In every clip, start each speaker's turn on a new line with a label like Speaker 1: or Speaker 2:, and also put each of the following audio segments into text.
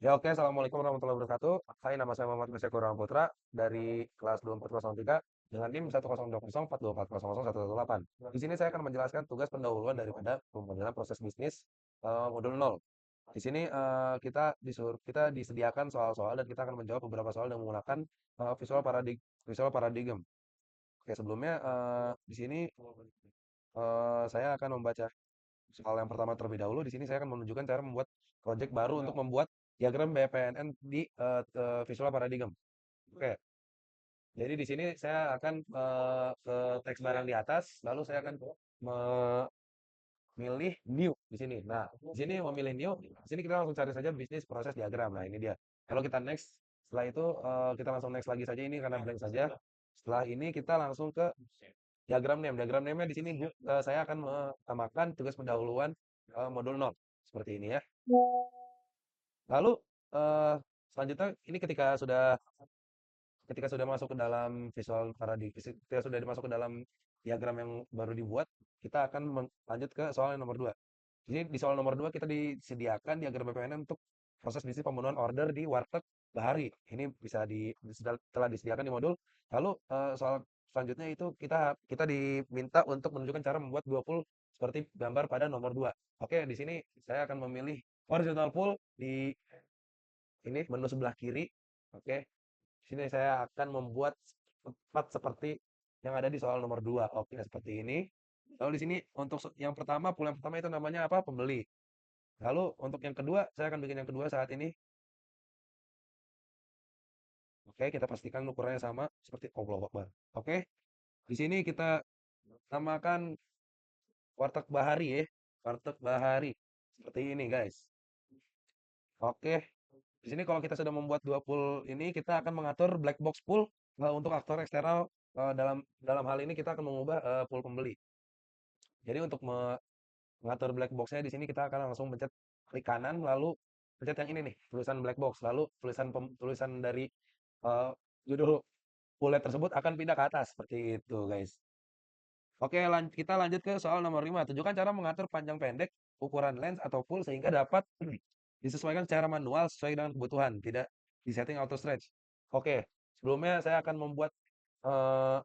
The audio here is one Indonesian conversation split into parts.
Speaker 1: Ya oke, Assalamualaikum warahmatullahi wabarakatuh. Hai, nama saya Muhammad Misya Kurang Putra dari kelas 2403 dengan NIM 1020424001118. Di sini saya akan menjelaskan tugas pendahuluan daripada pemodalian proses bisnis modul 0. Di sini kita disediakan soal-soal dan kita akan menjawab beberapa soal dengan menggunakan visual paradigm. Oke, sebelumnya di sini saya akan membaca soal yang pertama terlebih dahulu. Di sini saya akan menunjukkan cara membuat project baru untuk membuat diagram BPNN di visual paradigm. Oke, jadi di sini saya akan ke teks barang di atas, lalu saya akan memilih new di sini. Nah, di sini memilih new, di sini kita langsung cari saja bisnis proses diagram. Nah, ini dia. Kalau kita next, setelah itu kita langsung next lagi saja ini karena blank saja. Setelah ini kita langsung ke diagram name. Diagram name-nya di sini saya akan menambahkan tugas pendahuluan modul 0 seperti ini ya. Lalu eh, selanjutnya ini ketika sudah masuk ke dalam visual paradigm, ketika sudah masuk ke dalam diagram yang baru dibuat, kita akan lanjut ke soal yang nomor 2. Jadi di soal nomor 2 kita disediakan diagram BPNN untuk proses bisnis pemenuhan order di warteg Bahari. Ini telah disediakan di modul. Lalu soal selanjutnya itu kita diminta untuk menunjukkan cara membuat dua pool seperti gambar pada nomor 2. Oke, di sini saya akan memilih horizontal pool di ini menu sebelah kiri. Oke, di sini saya akan membuat tepat seperti yang ada di soal nomor 2. Oke, seperti ini. Lalu di sini untuk yang pertama, pool yang pertama itu namanya apa? Pembeli. Lalu untuk yang kedua, saya akan bikin yang kedua saat ini. Oke, kita pastikan ukurannya sama seperti Allahu Akbar. Oke, di sini kita namakan warteg Bahari ya. Warteg Bahari. Seperti ini, guys. Oke, di sini kalau kita sudah membuat dua pool ini, kita akan mengatur black box pool untuk aktor eksternal. Dalam dalam hal ini kita akan mengubah pool pembeli. Jadi untuk mengatur black box-nya di sini kita akan langsung pencet klik kanan lalu pencet yang ini nih, tulisan black box. Lalu tulisan dari eh, judul bullet tersebut akan pindah ke atas seperti itu, guys. Oke, kita lanjut ke soal nomor 5. Tunjukkan cara mengatur panjang pendek ukuran lens atau full sehingga dapat disesuaikan secara manual sesuai dengan kebutuhan, tidak di setting auto stretch. Oke, sebelumnya saya akan membuat eh,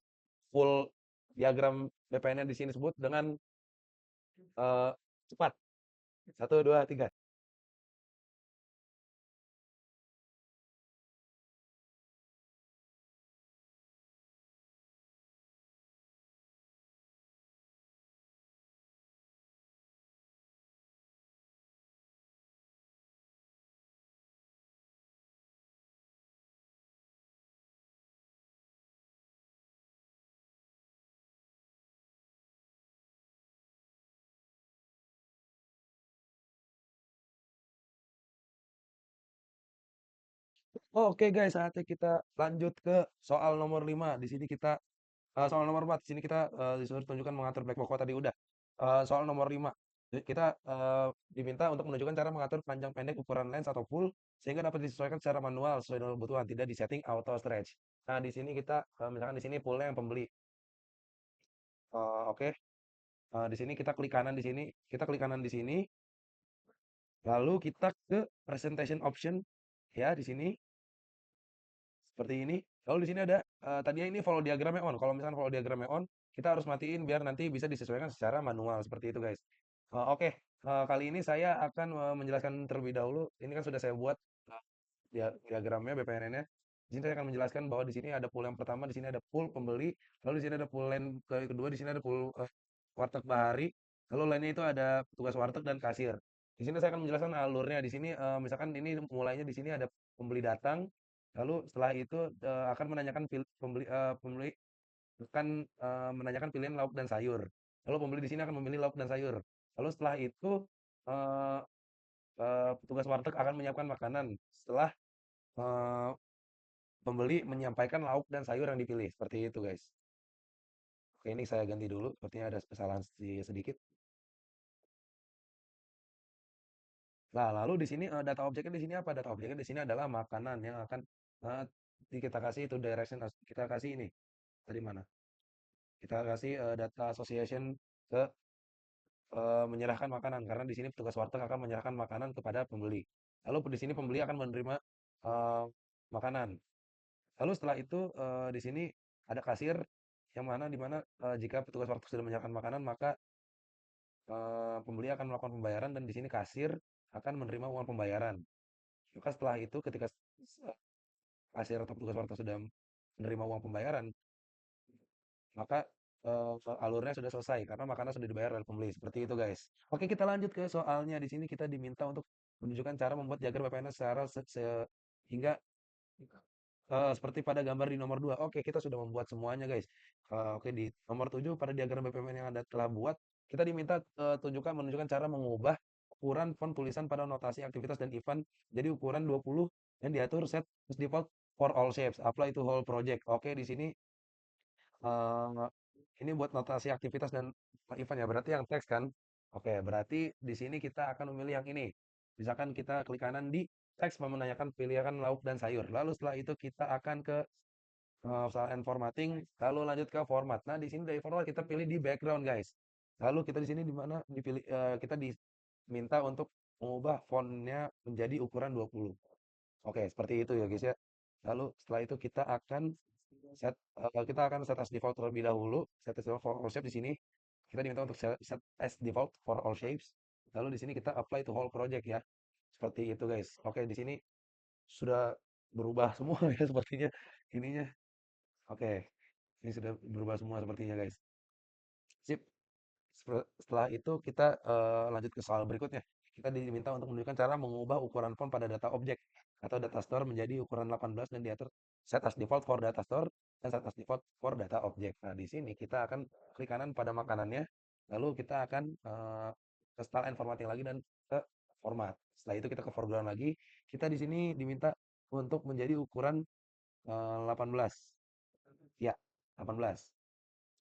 Speaker 1: full diagram BPN di sini sebut dengan eh, cepat. Satu, dua, tiga. Oh, oke guys, saatnya kita lanjut ke soal nomor 5. Di sini kita soal nomor 4. Di sini kita disuruh tunjukkan mengatur black box. Oh, tadi udah. Soal nomor 5. Kita diminta untuk menunjukkan cara mengatur panjang pendek ukuran lens atau full sehingga dapat disesuaikan secara manual sesuai dengan kebutuhan, tidak di setting auto stretch. Nah, di sini kita misalkan di sini fullnya yang pembeli. Oke. Di sini kita klik kanan di sini, kita klik kanan di sini, lalu kita ke presentation option ya di sini. Seperti ini. Lalu di sini ada tadinya ini follow diagramnya on. Kalau misalnya follow diagramnya on, kita harus matiin biar nanti bisa disesuaikan secara manual seperti itu, guys. Oke, kali ini saya akan menjelaskan terlebih dahulu. Ini kan sudah saya buat diagramnya BPNN-nya. Di sini saya akan menjelaskan bahwa di sini ada pool yang pertama, di sini ada pool pembeli, lalu di sini ada pool lain kedua, di sini ada pool warteg Bahari, lalu lainnya itu ada petugas warteg dan kasir. Di sini saya akan menjelaskan alurnya. Di sini misalkan ini mulainya di sini ada pembeli datang, lalu setelah itu akan menanyakan pembeli akan menanyakan pilihan lauk dan sayur. Lalu pembeli di sini akan memilih lauk dan sayur. Lalu setelah itu eh, petugas warteg akan menyiapkan makanan. Setelah eh, pembeli menyampaikan lauk dan sayur yang dipilih. Seperti itu, guys. Oke, ini saya ganti dulu. Sepertinya ada kesalahan sedikit. Nah, lalu di sini data objeknya di sini apa? Data objeknya di sini adalah makanan yang akan eh, kita kasih itu direction. Kita kasih ini. Tadi mana? Kita kasih data association ke menyerahkan makanan karena di sini petugas warteg akan menyerahkan makanan kepada pembeli. Lalu di sini pembeli akan menerima eh, makanan. Lalu setelah itu di sini ada kasir yang mana di mana jika petugas warteg sudah menyiapkan makanan maka pembeli akan melakukan pembayaran dan di sini kasir akan menerima uang pembayaran. Maka setelah itu ketika kasir atau petugas warteg sudah menerima uang pembayaran, maka alurnya sudah selesai karena makanan sudah dibayar oleh pembeli. Seperti itu, guys. Oke, kita lanjut ke soalnya. Di sini kita diminta untuk menunjukkan cara membuat diagram BPNS secara hingga seperti pada gambar di nomor 2. Oke, kita sudah membuat semuanya, guys. Oke, di nomor 7 pada diagram BPMN yang Anda telah buat, kita diminta menunjukkan cara mengubah ukuran font tulisan pada notasi aktivitas dan event jadi ukuran 20 dan diatur set as default for all shapes. Apply to whole project. Oke, di sini eh, ini buat notasi aktivitas dan event ya. Berarti yang teks kan? Oke, berarti di sini kita akan memilih yang ini. Misalkan kita klik kanan di teks menanyakan pilihan lauk dan sayur. Lalu setelah itu kita akan ke soal and formatting, lalu lanjut ke format. Nah, di sini dari format kita pilih di background, guys. Lalu kita di sini di mana dipilih kita diminta untuk mengubah fontnya menjadi ukuran 20. Oke, seperti itu ya, guys ya. Lalu setelah itu kita akan set as default terlebih dahulu. Set as default for all shapes di sini kita diminta untuk set as default for all shapes. Lalu di sini kita apply to whole project ya. Seperti itu, guys. Oke, di sini sudah berubah semua ya sepertinya ininya. Oke, ini sudah berubah semua sepertinya, guys. Sip. Setelah itu kita lanjut ke soal berikutnya. Kita diminta untuk menunjukkan cara mengubah ukuran font pada data objek atau data store menjadi ukuran 18 dan diatur set as default for data store dan set as default for data objek. Nah, di sini kita akan klik kanan pada makanannya, lalu kita akan ke style and formatting lagi dan ke format. Setelah itu kita ke foreground lagi. Kita di sini diminta untuk menjadi ukuran 18. Ya, 18.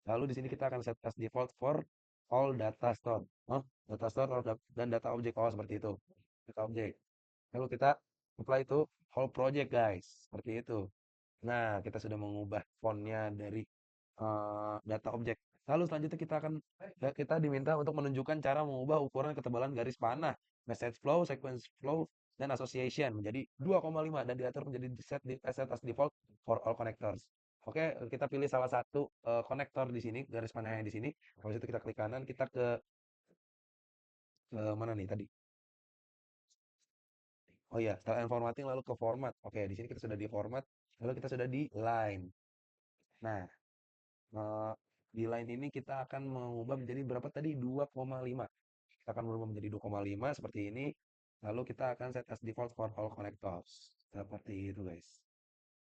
Speaker 1: Lalu di sini kita akan set as default for all data store. Oh, data store dan data object. Oh, seperti itu. Data object. Lalu kita apply itu whole project, guys. Seperti itu. Nah, kita sudah mengubah fontnya dari data objek. Lalu selanjutnya kita diminta untuk menunjukkan cara mengubah ukuran ketebalan garis panah, message flow, sequence flow, dan association menjadi 2,5 dan diatur menjadi set as default for all connectors. Oke, kita pilih salah satu konektor di sini, garis panahnya di sini. Habis itu kita klik kanan, kita ke mana nih tadi? Oh iya, style and formatting lalu ke format. Oke, di sini kita sudah di format, lalu kita sudah di line. Nah, eh, di line ini kita akan mengubah menjadi berapa tadi? 2,5. Kita akan berubah menjadi 2,5 seperti ini. Lalu kita akan set as default for all connectors. Seperti itu, guys.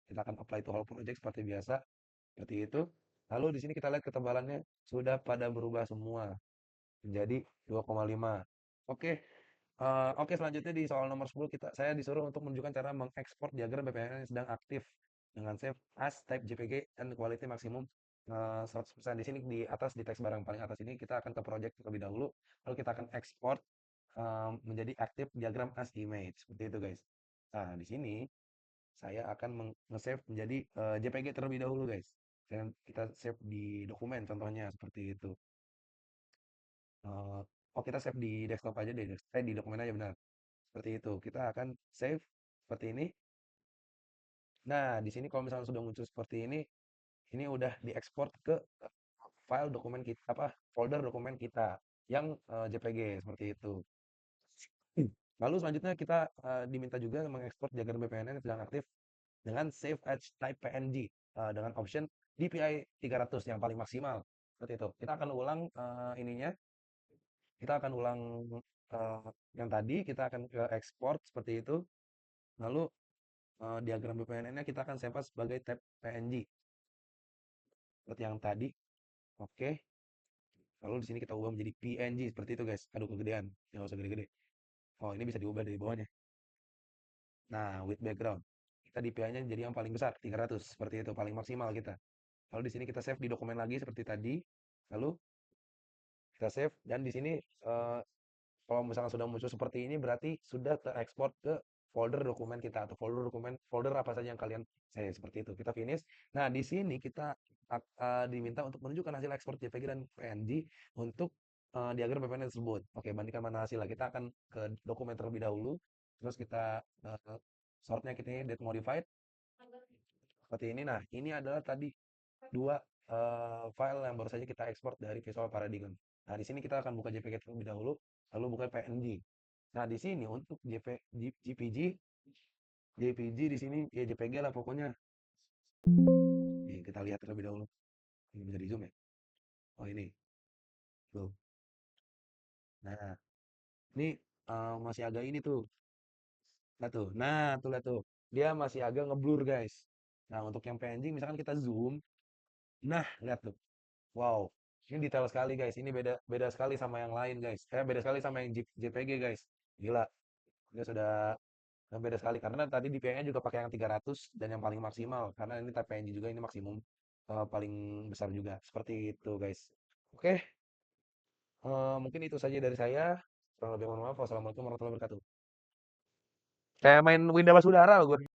Speaker 1: Kita akan apply to all project seperti biasa. Seperti itu. Lalu di sini kita lihat ketebalannya sudah pada berubah semua menjadi 2,5. Oke, oke, selanjutnya di soal nomor 10 saya disuruh untuk menunjukkan cara mengekspor diagram BPN yang sedang aktif dengan save as type JPG dan quality maksimum 100%. Di sini di atas di teks barang paling atas ini kita akan ke project terlebih dahulu, lalu kita akan export menjadi aktif diagram as image seperti itu, guys. Nah, di sini saya akan nge-save menjadi JPG terlebih dahulu, guys. Dan kita save di dokumen contohnya seperti itu. Oh, kita save di desktop aja deh, di dokumen aja benar. Seperti itu. Kita akan save seperti ini. Nah, di sini kalau misalnya sudah muncul seperti ini udah diekspor ke file dokumen kita, apa, folder dokumen kita yang JPG seperti itu. Lalu selanjutnya kita diminta juga mengekspor diagram BPNN yang sedang aktif dengan save as type PNG dengan option DPI 300 yang paling maksimal. Seperti itu. Kita akan ulang ininya. Kita akan ulang eh, yang tadi, kita akan ke export seperti itu. Lalu diagram BPNN-nya kita akan save sebagai tab PNG seperti yang tadi. Oke. Lalu di sini kita ubah menjadi PNG seperti itu, guys. Aduh, kegedean. Jangan usah gede-gede. Oh, ini bisa diubah dari bawahnya. Nah, with background. Kita DPI-nya jadi yang paling besar, 300. Seperti itu, paling maksimal kita. Lalu di sini kita save di dokumen lagi seperti tadi. Lalu kita save dan di sini eh, kalau misalnya sudah muncul seperti ini berarti sudah terekspor ke folder dokumen kita atau folder apa saja yang kalian saya seperti itu. Kita finish. Nah, di sini kita diminta untuk menunjukkan hasil ekspor JPG dan PNG untuk diagram BPN tersebut. Oke, bandingkan mana hasilnya. Kita akan ke dokumen terlebih dahulu. terus kita sortnya kita ini date modified seperti ini. Nah, ini adalah tadi dua file yang baru saja kita ekspor dari Visual Paradigm. Nah, di sini kita akan buka JPG terlebih dahulu, lalu buka PNG. Nah, di sini untuk JPG, JPG di sini ya JPG lah pokoknya. Nih, kita lihat terlebih dahulu. Ini bisa di zoom ya. Oh ini, tuh. Nah, ini masih agak ini tuh. Lihat tuh. Dia masih agak ngeblur guys. Nah, untuk yang PNG misalkan kita zoom, nah lihat tuh. Wow, ini detail sekali guys. Ini beda beda sekali sama yang lain guys. Beda sekali sama yang JPG guys. Gila, dia sudah beda sekali karena tadi DPI-nya juga pakai yang 300 dan yang paling maksimal karena ini type PNG juga ini maksimum paling besar juga. Seperti itu guys. Oke, mungkin itu saja dari saya. Kurang lebih mohon maaf. Wassalamualaikum warahmatullahi wabarakatuh. Kayak main Winda Basudara loh gue.